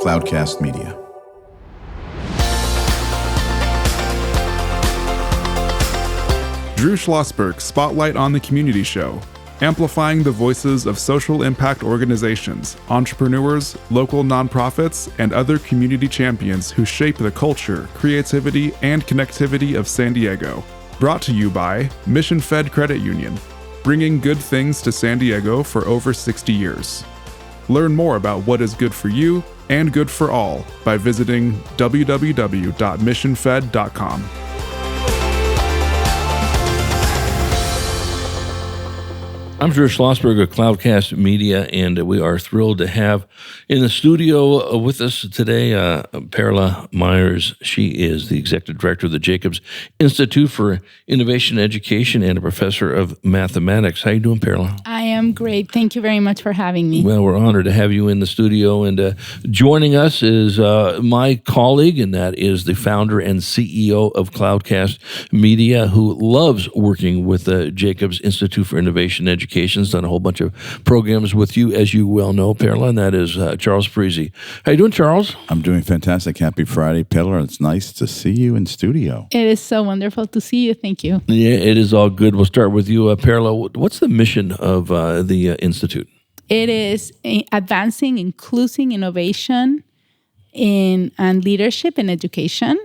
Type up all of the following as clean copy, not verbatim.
Cloudcast Media. Drew Schlosberg Spotlight on the Community Show, amplifying the voices of social impact organizations, entrepreneurs, local nonprofits, and other community champions who shape the culture, creativity, and connectivity of San Diego. Brought to you by Mission Fed Credit Union, bringing good things to San Diego for over 60 years. Learn more about what is good for you and good for all by visiting www.missionfed.com. I'm Drew Schlosberg of Cloudcast Media, and we are thrilled to have in the studio with us today Perla Myers. She is the Executive Director of the Jacobs Institute for Innovation Education and a professor of mathematics. How you doing, Perla? I am great. Thank you very much for having me. Well, we're honored to have you in the studio, and joining us is my colleague, and that is the founder and CEO of Cloudcast Media, who loves working with the Jacobs Institute for Innovation Education. Done a whole bunch of programs with you, as you well know, Perla, and that is Charles Parisi. How you doing, Charles? I'm doing fantastic. Happy Friday, Perla. It's nice to see you in studio. It is so wonderful to see you. Thank you. Yeah, it is all good. We'll start with you, Perla. What's the mission of the Institute? It is advancing inclusive innovation and leadership in education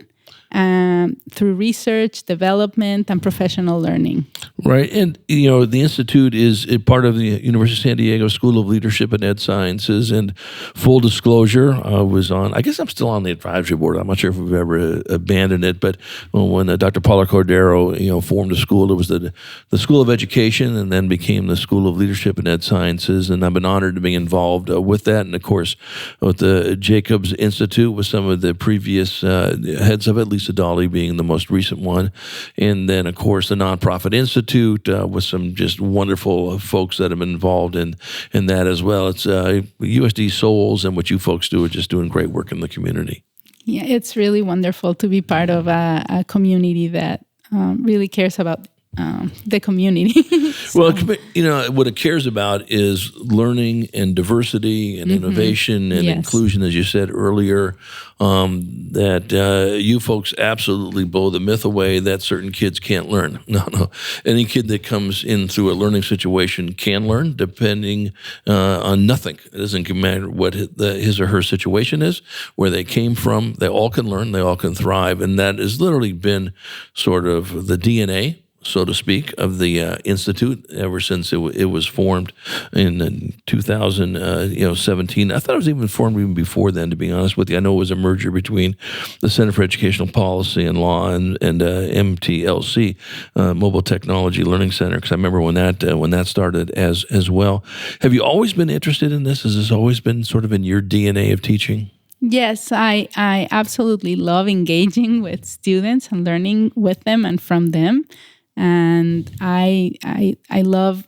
through research, development, and professional learning. Right. And, the Institute is a part of the University of San Diego School of Leadership and Ed Sciences. And full disclosure, I guess I'm still on the advisory board. I'm not sure if we've ever abandoned it. But when Dr. Paula Cordero, formed the school, it was the School of Education and then became the School of Leadership and Ed Sciences. And I've been honored to be involved with that. And, of course, with the Jacobs Institute, with some of the previous heads of it, Lisa Dolly being the most recent one. And then, of course, the Nonprofit Institute with some just wonderful folks that have been involved in that as well. It's USD Souls, and what you folks do are just doing great work in the community. Yeah, it's really wonderful to be part of a community that really cares about the community. Well, what it cares about is learning and diversity and innovation and inclusion, as you said earlier, that you folks absolutely blow the myth away that certain kids can't learn. No. Any kid that comes in through a learning situation can learn, depending on nothing. It doesn't matter what his or her situation is, where they came from. They all can learn. They all can thrive. And that has literally been sort of the DNA, so to speak, of the Institute ever since it was formed in 2017. I thought it was even formed even before then, to be honest with you. I know it was a merger between the Center for Educational Policy and Law and MTLC, Mobile Technology Learning Center, because I remember when that started as well. Have you always been interested in this? Has this always been sort of in your DNA of teaching? Yes, I absolutely love engaging with students and learning with them and from them. And I love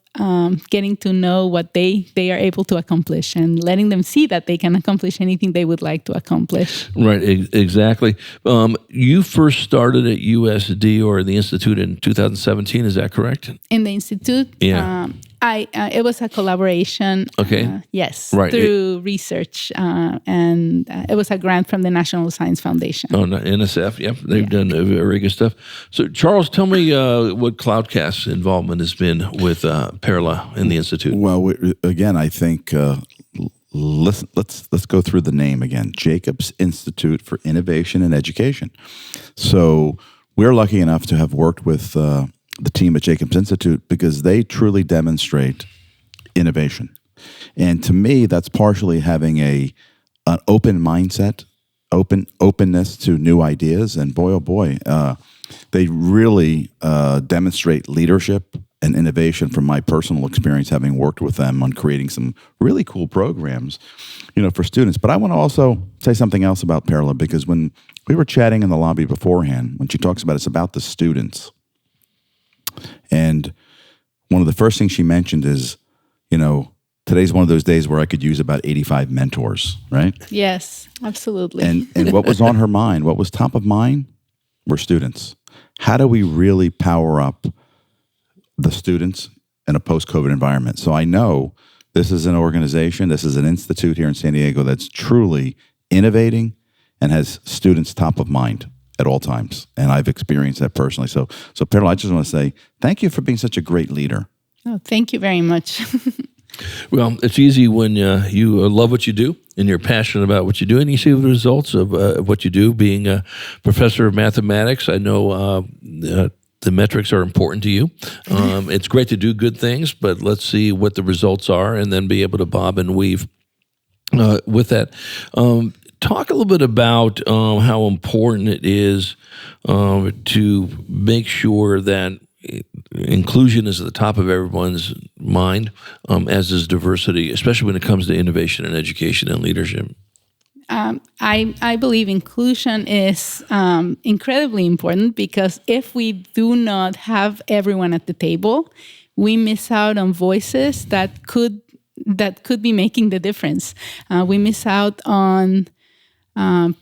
getting to know what they are able to accomplish and letting them see that they can accomplish anything they would like to accomplish. Right, exactly. You first started at USD or the Institute in 2017, is that correct? In the Institute? Yeah. It was a collaboration. Okay. Yes. Right. Through research, and it was a grant from the National Science Foundation. Oh, NSF. Yep, they've done very good stuff. So, Charles, tell me what Cloudcast's involvement has been with Perla and the Institute. Well, again, I think let's go through the name again: Jacobs Institute for Innovation and Education. So we're lucky enough to have worked with the team at Jacobs Institute because they truly demonstrate innovation. And to me, that's partially having an open mindset, openness to new ideas. And boy, oh boy, they really demonstrate leadership and innovation from my personal experience, having worked with them on creating some really cool programs, for students. But I want to also say something else about Perla, because when we were chatting in the lobby beforehand, when she talks about it's about the students. And one of the first things she mentioned is, today's one of those days where I could use about 85 mentors, right? Yes, absolutely. And what was on her mind, what was top of mind, were students. How do we really power up the students in a post-COVID environment? So I know this is an organization, this is an institute here in San Diego that's truly innovating, and has students top of mind at all times. And I've experienced that personally. So Perla, I just want to say thank you for being such a great leader. Oh, thank you very much. Well, it's easy when you love what you do and you're passionate about what you do, and you see the results of what you do. Being a professor of mathematics, I know the metrics are important to you. It's great to do good things, but let's see what the results are and then be able to bob and weave with that. Talk a little bit about how important it is to make sure that inclusion is at the top of everyone's mind, as is diversity, especially when it comes to innovation and education and leadership. I believe inclusion is incredibly important, because if we do not have everyone at the table, we miss out on voices that could be making the difference. We miss out on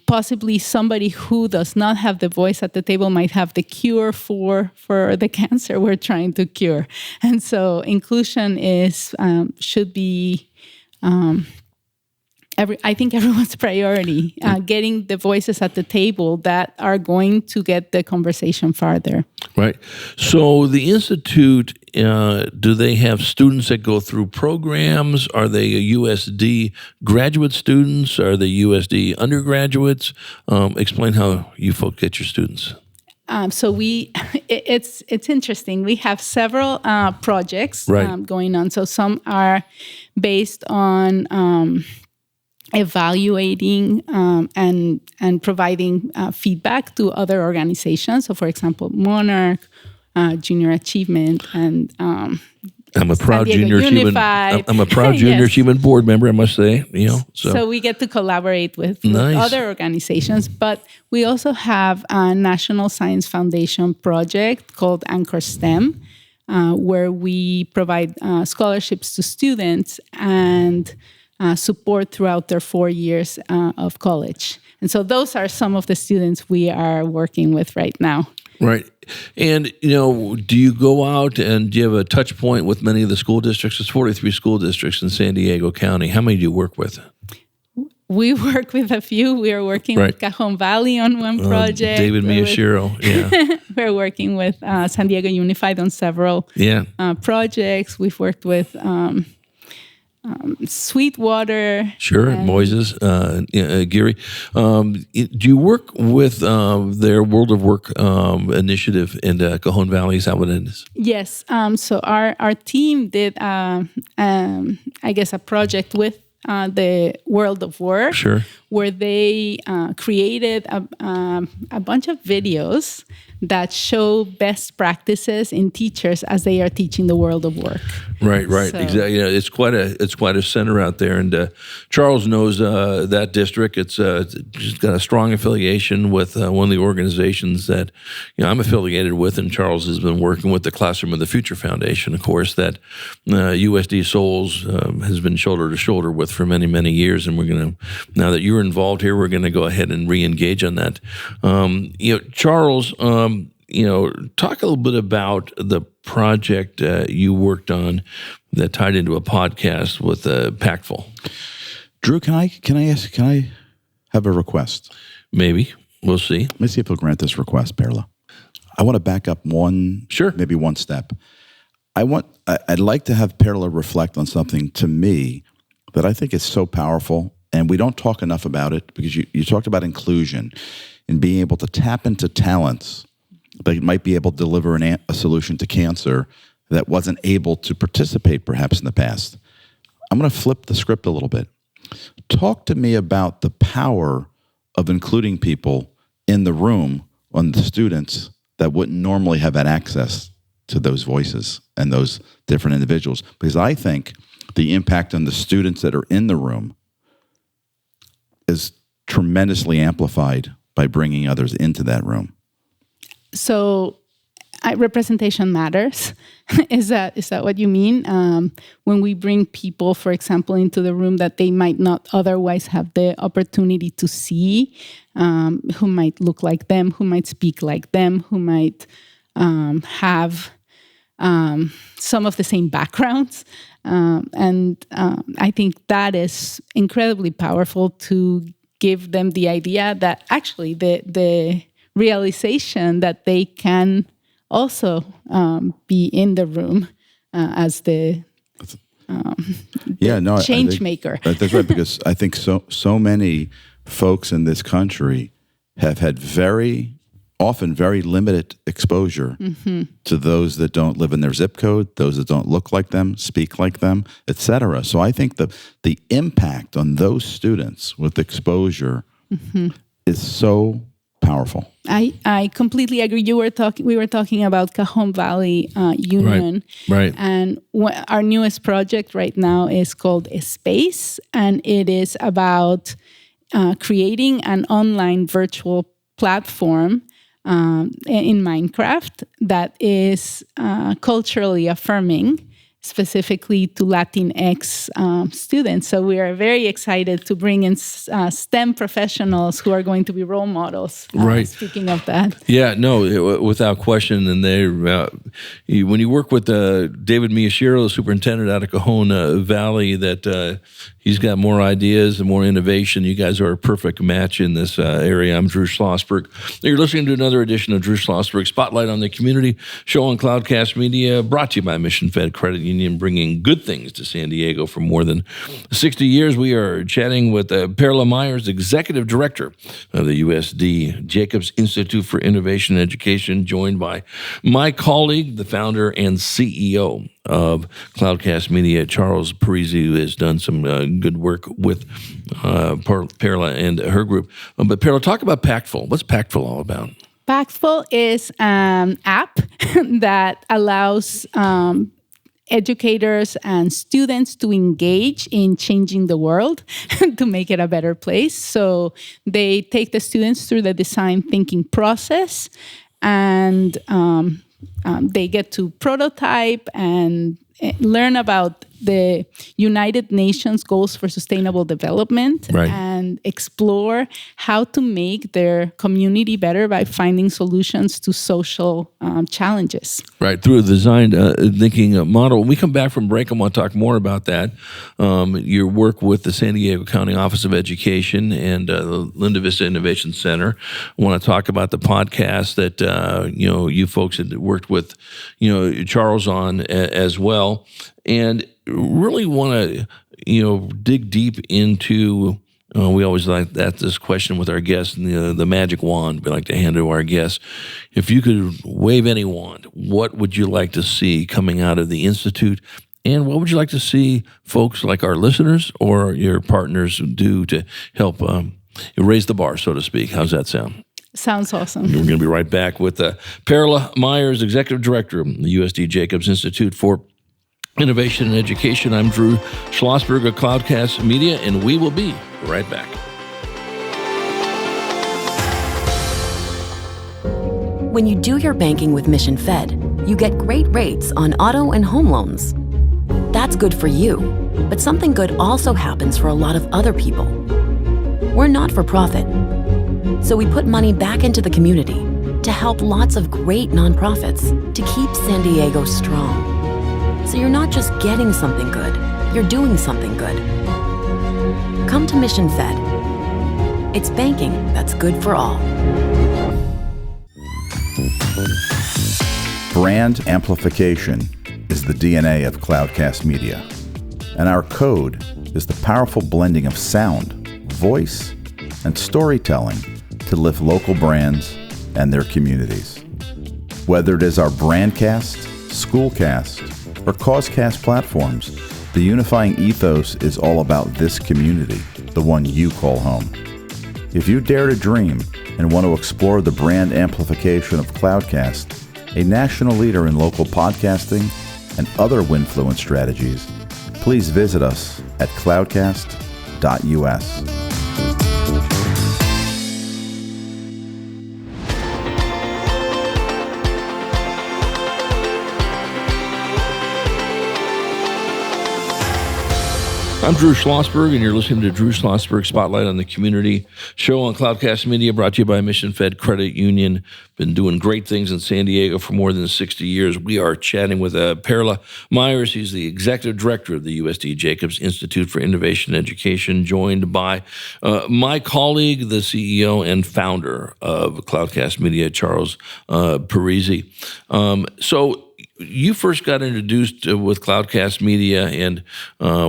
possibly somebody who does not have the voice at the table might have the cure for the cancer we're trying to cure. And so inclusion should be I think everyone's priority, getting the voices at the table that are going to get the conversation farther. Right. So the Institute, do they have students that go through programs? Are they USD graduate students? Are they USD undergraduates? Explain how you folks get your students. So it's interesting. We have several projects going on. So some are based on evaluating and providing feedback to other organizations. So, for example, Monarch, Junior Achievement, and I'm a proud Junior Achievement. I'm a proud Junior Achievement board member, I must say. So we get to collaborate with other organizations, but we also have a National Science Foundation project called Anchor STEM, where we provide scholarships to students and support throughout their 4 years of college. And so those are some of the students we are working with right now. Right. And, do you go out and do you have a touch point with many of the school districts? It's 43 school districts in San Diego County. How many do you work with? We work with a few. We are working with Cajon Valley on one project. David Miyashiro, We're working with San Diego Unified on several projects. We've worked with Sweetwater. Sure, Moises, Geary. Do you work with their World of Work initiative in Cajon Valley? Is that what it is? Yes. So our team did, I guess, a project with the World of Work, where they created a bunch of videos that show best practices in teachers as they are teaching the World of Work. Right, so. Exactly. It's quite a center out there, and Charles knows that district. It's just got a strong affiliation with one of the organizations that I'm affiliated with, and Charles has been working with the Classroom of the Future Foundation, of course, that USD Souls has been shoulder to shoulder with for many, many years, and we're going to, now that you're involved here, we're going to go ahead and re-engage on that. Charles, talk a little bit about the project you worked on that tied into a podcast with Pactful. Drew, can I have a request? Maybe. We'll see. Let me see if he'll grant this request, Perla. I want to back up maybe one step. I'd like to have Perla reflect on something to me that I think is so powerful, and we don't talk enough about it, because you talked about inclusion and being able to tap into talents that might be able to deliver a solution to cancer that wasn't able to participate perhaps in the past. I'm going to flip the script a little bit. Talk to me about the power of including people in the room, on the students that wouldn't normally have had access to those voices and those different individuals, because I think the impact on the students that are in the room is tremendously amplified by bringing others into that room. So representation matters. Is that what you mean? When we bring people, for example, into the room that they might not otherwise have the opportunity to see, who might look like them, who might speak like them, who might have some of the same backgrounds. And I think that is incredibly powerful to give them the idea that actually the realization that they can also be in the room as the change maker. That's right, because I think so many folks in this country have had often very limited exposure to those that don't live in their zip code, those that don't look like them, speak like them, etc. So I think the impact on those students with exposure is so powerful. I completely agree. We were talking about Cajon Valley Union, right? And our newest project right now is called Space, and it is about creating an online virtual platform in Minecraft that is culturally affirming, specifically to Latinx students. So we are very excited to bring in STEM professionals who are going to be role models. Right. Speaking of that. Yeah, no, without question. And when you work with David Miyashiro, the superintendent out of Cajon Valley, that he's got more ideas and more innovation. You guys are a perfect match in this area. I'm Drew Schlosberg. You're listening to another edition of Drew Schlosberg Spotlight on the Community, show on Cloudcast Media, brought to you by Mission Fed Credit Union, bringing good things to San Diego for more than 60 years. We are chatting with Perla Myers, Executive Director of the USD Jacobs Institute for Innovation and Education, joined by my colleague, the founder and CEO of Cloudcast Media, Charles Parisi, who has done some good work with Perla and her group. But Perla, talk about Pactful. What's Pactful all about? Pactful is an app that allows educators and students to engage in changing the world to make it a better place. So they take the students through the design thinking process, and they get to prototype and learn about the United Nations Goals for Sustainable Development, right, and explore how to make their community better by finding solutions to social challenges. Right, through a design thinking model. When we come back from break, I want to talk more about that. Your work with the San Diego County Office of Education and the Linda Vista Innovation Center. I want to talk about the podcast that you folks had worked with Charles on as well, and really want to dig deep into. We always like this question with our guests, the magic wand we like to hand to our guests. If you could wave any wand, what would you like to see coming out of the Institute? And what would you like to see folks like our listeners or your partners do to help raise the bar, so to speak? How's that sound? Sounds awesome. We're going to be right back with Perla Myers, Executive Director of the USD Jacobs Institute for Innovation and Education. I'm Drew Schlosberg of Cloudcast Media, and we will be right back. When you do your banking with Mission Fed, you get great rates on auto and home loans. That's good for you, but something good also happens for a lot of other people. We're not for profit, so we put money back into the community to help lots of great nonprofits to keep San Diego strong. So you're not just getting something good, you're doing something good. Come to Mission Fed. It's banking that's good for all. Brand amplification is the DNA of Cloudcast Media, and our code is the powerful blending of sound, voice, and storytelling to lift local brands and their communities. Whether it is our Brandcast, Schoolcast, or Causecast platforms, the unifying ethos is all about this community, the one you call home. If you dare to dream and want to explore the brand amplification of Cloudcast, a national leader in local podcasting and other Winfluence strategies, please visit us at cloudcast.us. I'm Drew Schlosberg, and you're listening to Drew Schlosberg Spotlight on the Community show on Cloudcast Media, brought to you by Mission Fed Credit Union. Been doing great things in San Diego for more than 60 years. We are chatting with Perla Myers. He's the executive director of the USD Jacobs Institute for Innovation and Education, joined by my colleague, the CEO and founder of Cloudcast Media, Charles Parisi. So you first got introduced with Cloudcast Media and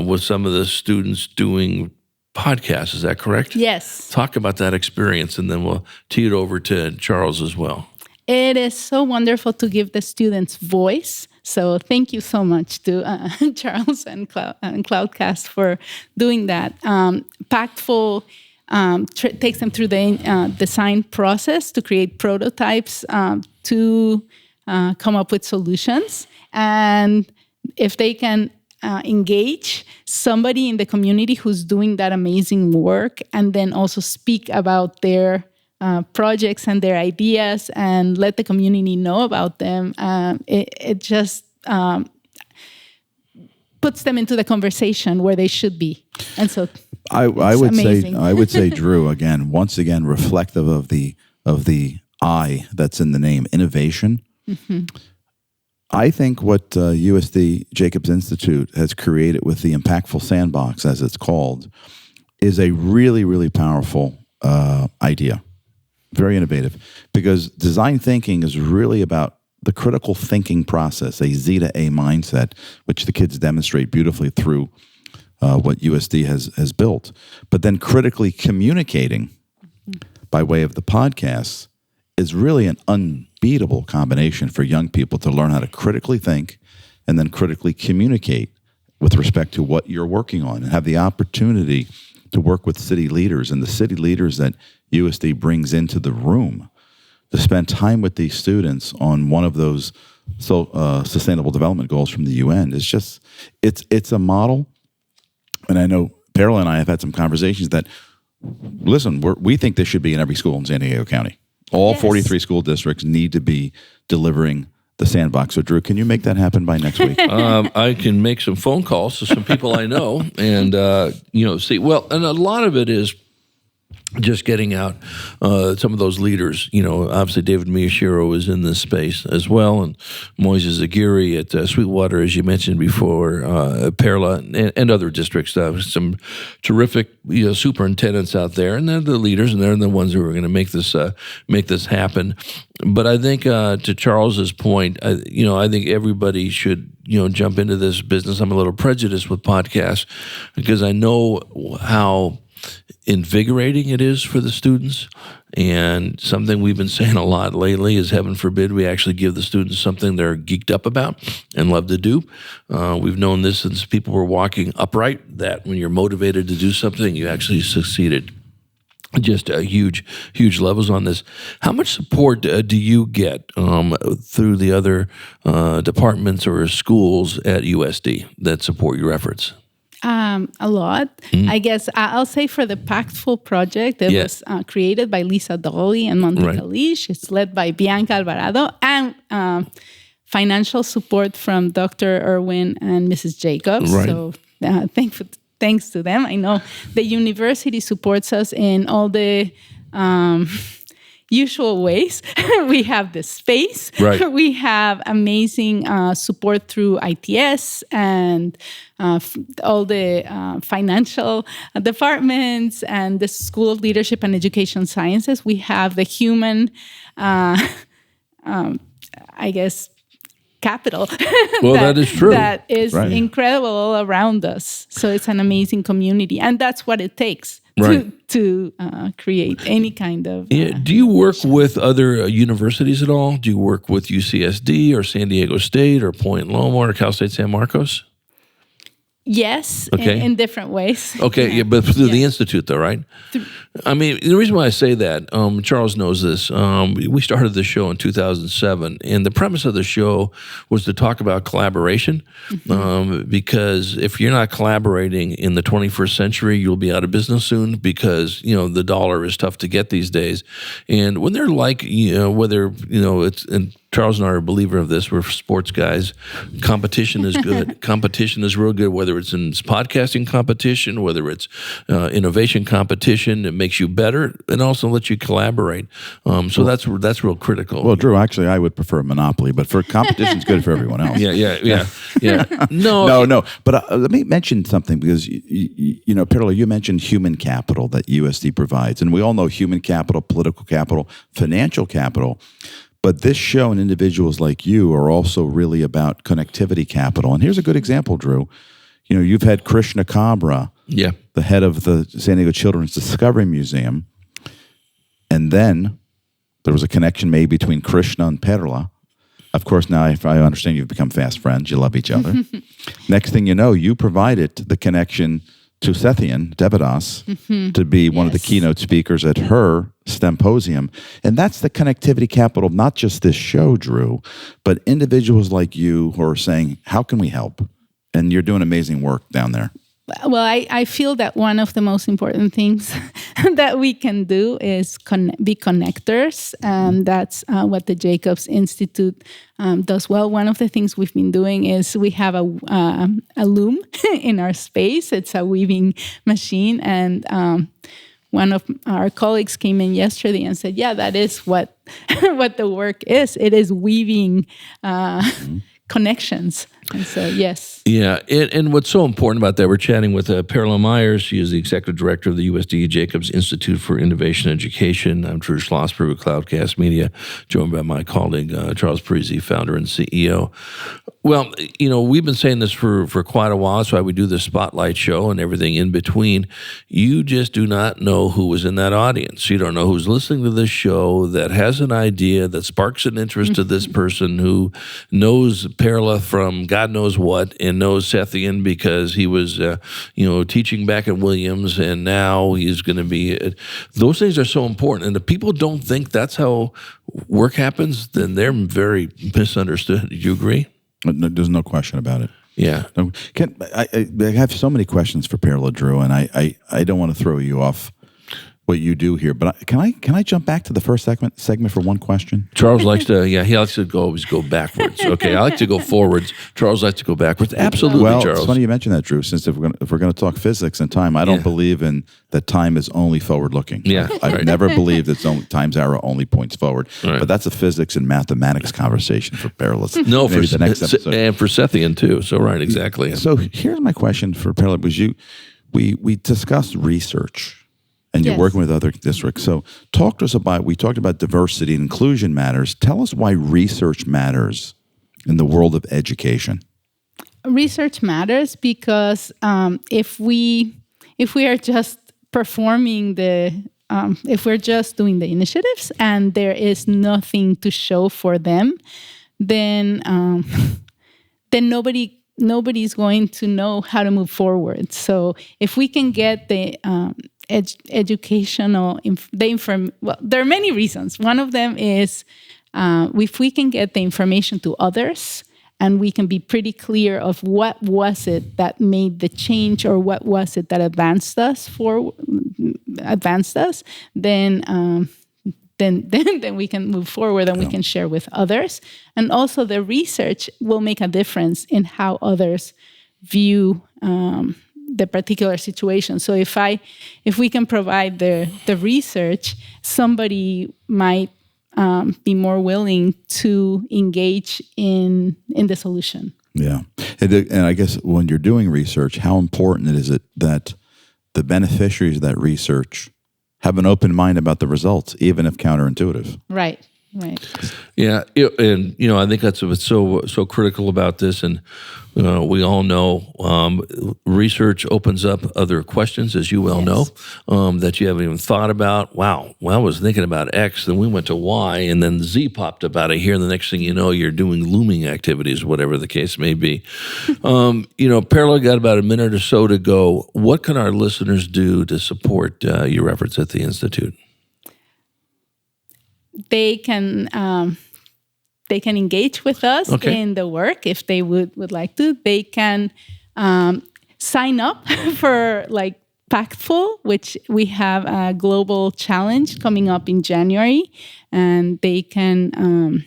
with some of the students doing podcasts. Is that correct? Yes. Talk about that experience, and then we'll tee it over to Charles as well. It is so wonderful to give the students voice. So thank you so much to Charles and Cloudcast for doing that. Pactful takes them through the design process to create prototypes to come up with solutions. And if they can engage somebody in the community who's doing that amazing work, and then also speak about their projects and their ideas and let the community know about them, it just puts them into the conversation where they should be. And so I would say, Drew, once again, reflective of the I that's in the name, innovation. Mm-hmm. I think what USD Jacobs Institute has created with the Impactful Sandbox, as it's called, is a really, really powerful idea. Very innovative, because design thinking is really about the critical thinking process, a Z to A mindset, which the kids demonstrate beautifully through what USD has built. But then critically communicating by way of the podcasts is really an unbeatable combination for young people to learn how to critically think and then critically communicate with respect to what you're working on, and have the opportunity to work with city leaders and the city leaders that USD brings into the room to spend time with these students on one of those sustainable development goals from the UN. It's a model. And I know Perla and I have had some conversations that, listen, we think this should be in every school in San Diego County. All 43 school districts need to be delivering the sandbox. So, Drew, can you make that happen by next week? I can make some phone calls to some people I know and, see. Well, and a lot of it is just getting out some of those leaders. Obviously David Miyashiro is in this space as well, and Moises Aguirre at Sweetwater, as you mentioned before, Perla, and other districts. Some terrific superintendents out there, and they're the leaders, and they're the ones who are going to make this happen. But I think to Charles's point, I think everybody should jump into this business. I'm a little prejudiced with podcasts because I know how invigorating it is for the students, and something we've been saying a lot lately is, heaven forbid we actually give the students something they're geeked up about and love to do. We've known this since people were walking upright, that when you're motivated to do something, you actually succeeded. Just huge levels on this. How much support do you get through the other departments or schools at USD that support your efforts? A lot. I guess I'll say for the Pactful project, it was created by Lisa Dolly and Monte Kalish. It's led by Bianca Alvarado, and financial support from Dr. Irwin and Mrs. Jacobs. Right. So thanks to them. I know the university supports us in all the usual ways. We have the space. Right. We have amazing support through ITS and all the financial departments and the School of Leadership and Education Sciences. We have the human, capital. Well, that is true. That is incredible all around us. So it's an amazing community. And that's what it takes to create any kind of... Do you work with other universities at all? Do you work with UCSD or San Diego State or Point Loma or Cal State San Marcos? Yes, in different ways. Okay, but through the Institute, though, right? I mean, the reason why I say that, Charles knows this, we started the show in 2007, and the premise of the show was to talk about collaboration, because if you're not collaborating in the 21st century, you'll be out of business soon, because, the dollar is tough to get these days. And when they're like, whether, it's in Charles and I are a believer of this. We're sports guys. Competition is good. Competition is real good, whether it's in podcasting competition, whether it's innovation competition. It makes you better and also lets you collaborate. So that's real critical. Well, Drew, actually, I would prefer monopoly, but for competition's good for everyone else. Yeah. No. But let me mention something because, Perla, you mentioned human capital that USD provides. And we all know human capital, political capital, financial capital. But this show and individuals like you are also really about connectivity capital. And here's a good example, Drew. You've had Krishna Kabra, the head of the San Diego Children's Discovery Museum. And then there was a connection made between Krishna and Perla. Of course, now if I understand you've become fast friends. You love each other. Next thing you know, you provided the connection to Sethian Devadas to be one of the keynote speakers at her Stemposium. And that's the connectivity capital, not just this show, Drew, but individuals like you who are saying, how can we help? And you're doing amazing work down there. Well, I feel that one of the most important things that we can do is be connectors. And that's what the Jacobs Institute does well. One of the things we've been doing is we have a loom in our space. It's a weaving machine. And one of our colleagues came in yesterday and said, yeah, that is what the work is. It is weaving connections. And so, yes. Yeah, and what's so important about that, we're chatting with Perla Myers. She is the executive director of the USD Jacobs Institute for Innovation Education. I'm Drew Schlosberg with Cloudcast Media, joined by my colleague, Charles Parisi, founder and CEO. Well, we've been saying this for quite a while. That's why we do the Spotlight show and everything in between. You just do not know who was in that audience. You don't know who's listening to this show that has an idea that sparks an interest to this person who knows Perla from God knows what and knows Sethian because he was, teaching back at Williams and now he's going to be. Those things are so important. And if people don't think that's how work happens, then they're very misunderstood. Do you agree? There's no question about it. Yeah. I have so many questions for Perla, Drew, and I don't want to throw you off what you do here, but can I jump back to the first segment for one question? Charles likes to, he likes to always go backwards. Okay, I like to go forwards. Charles likes to go backwards. Absolutely, well, Charles. It's funny you mention that, Drew. Since if we're going to talk physics and time, I don't believe in that time is only forward-looking. Yeah, I've never believed that time's arrow only points forward. Right. But that's a physics and mathematics conversation for Perla. No, maybe the next episode. And for Sethian too. So right, exactly. So here's my question for Perla: we discussed research. And you're working with other districts. So talk to us we talked about diversity and inclusion matters. Tell us why research matters in the world of education. Research matters because if we are just performing if we're just doing the initiatives and there is nothing to show for them, then nobody's going to know how to move forward. So if we can get the educational, there are many reasons. One of them is if we can get the information to others and we can be pretty clear of what was it that made the change or what was it that advanced us, then we can move forward and we can share with others. And also the research will make a difference in how others view the particular situation. So if we can provide the research, somebody might be more willing to engage in the solution. Yeah. And I guess when you're doing research, how important is it that the beneficiaries of that research have an open mind about the results, even if counterintuitive? Right. Yeah, and I think that's what's so critical about this, and we all know research opens up other questions, as you well know, that you haven't even thought about. Wow, well, I was thinking about X, then we went to Y, and then Z popped up out of here, and the next thing you know, you're doing looming activities, whatever the case may be. Perla, got about a minute or so to go. What can our listeners do to support your efforts at the Institute? They can engage with us in the work if they would like to. They can sign up for Pactful, which we have a global challenge coming up in January, and they can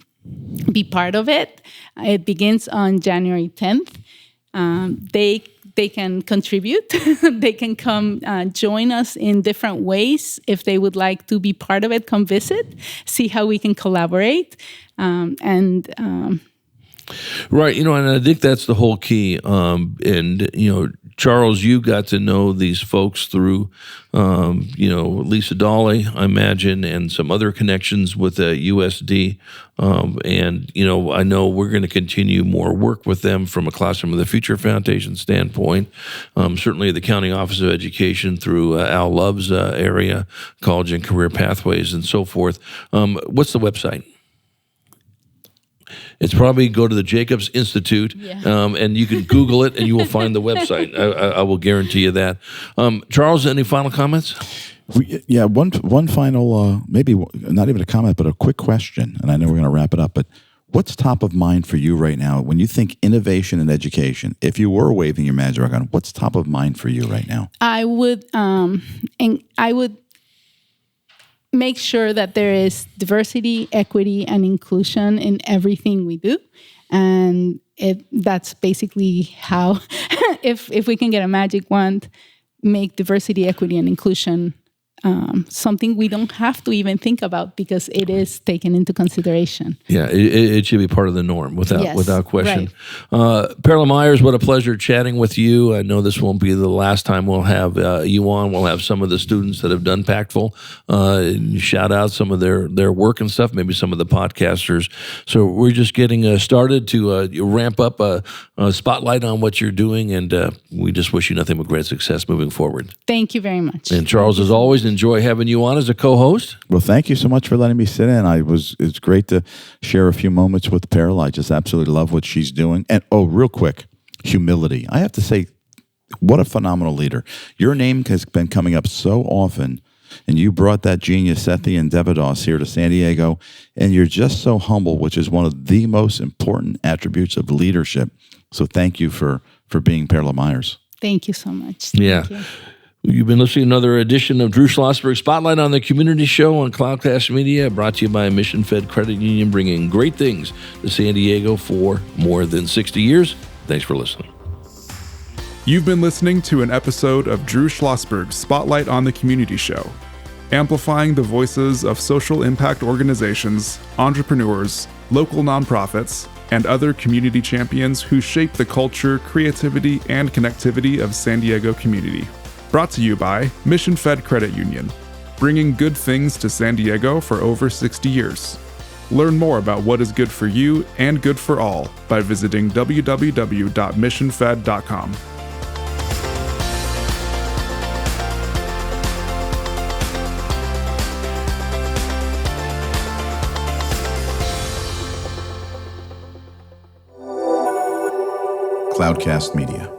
be part of it. It begins on January 10th. They can contribute. They can come join us in different ways. If they would like to be part of it, come visit, see how we can collaborate. Right, and I think that's the whole key. Charles, you got to know these folks through, Lisa Dolly, I imagine, and some other connections with USD. I know we're going to continue more work with them from a Classroom of the Future Foundation standpoint. Certainly the County Office of Education through Al Love's area, College and Career Pathways and so forth. What's the website? It's probably go to the Jacobs Institute, and you can Google it, and you will find the website. I will guarantee you that. Charles, any final comments? One final, maybe not even a comment, but a quick question, and I know we're going to wrap it up, but what's top of mind for you right now when you think innovation in education? If you were waving your magic wand, what's top of mind for you right now? I would make sure that there is diversity, equity, and inclusion in everything we do. And that's basically how, if we can get a magic wand, make diversity, equity, and inclusion something we don't have to even think about because it is taken into consideration. Yeah, it should be part of the norm without question. Right. Perla Myers, what a pleasure chatting with you. I know this won't be the last time we'll have you on. We'll have some of the students that have done Pactful shout out some of their work and stuff, maybe some of the podcasters. So we're just getting started to ramp up a spotlight on what you're doing, and we just wish you nothing but great success moving forward. Thank you very much. And Charles, as always, enjoy having you on as a co-host. Well, thank you so much for letting me sit in. It's great to share a few moments with Perla. I just absolutely love what she's doing. And real quick, humility. I have to say, what a phenomenal leader. Your name has been coming up so often, and you brought that genius Sethi and Devadas here to San Diego, and you're just so humble, which is one of the most important attributes of leadership. So thank you for being Perla Myers. Thank you so much. Thank you. You've been listening to another edition of Drew Schlosberg Spotlight on the Community Show on Cloudcast Media, brought to you by Mission Fed Credit Union, bringing great things to San Diego for more than 60 years. Thanks for listening. You've been listening to an episode of Drew Schlosberg Spotlight on the Community Show, amplifying the voices of social impact organizations, entrepreneurs, local nonprofits, and other community champions who shape the culture, creativity, and connectivity of San Diego community. Brought to you by Mission Fed Credit Union, bringing good things to San Diego for over 60 years. Learn more about what is good for you and good for all by visiting www.missionfed.com. Cloudcast Media.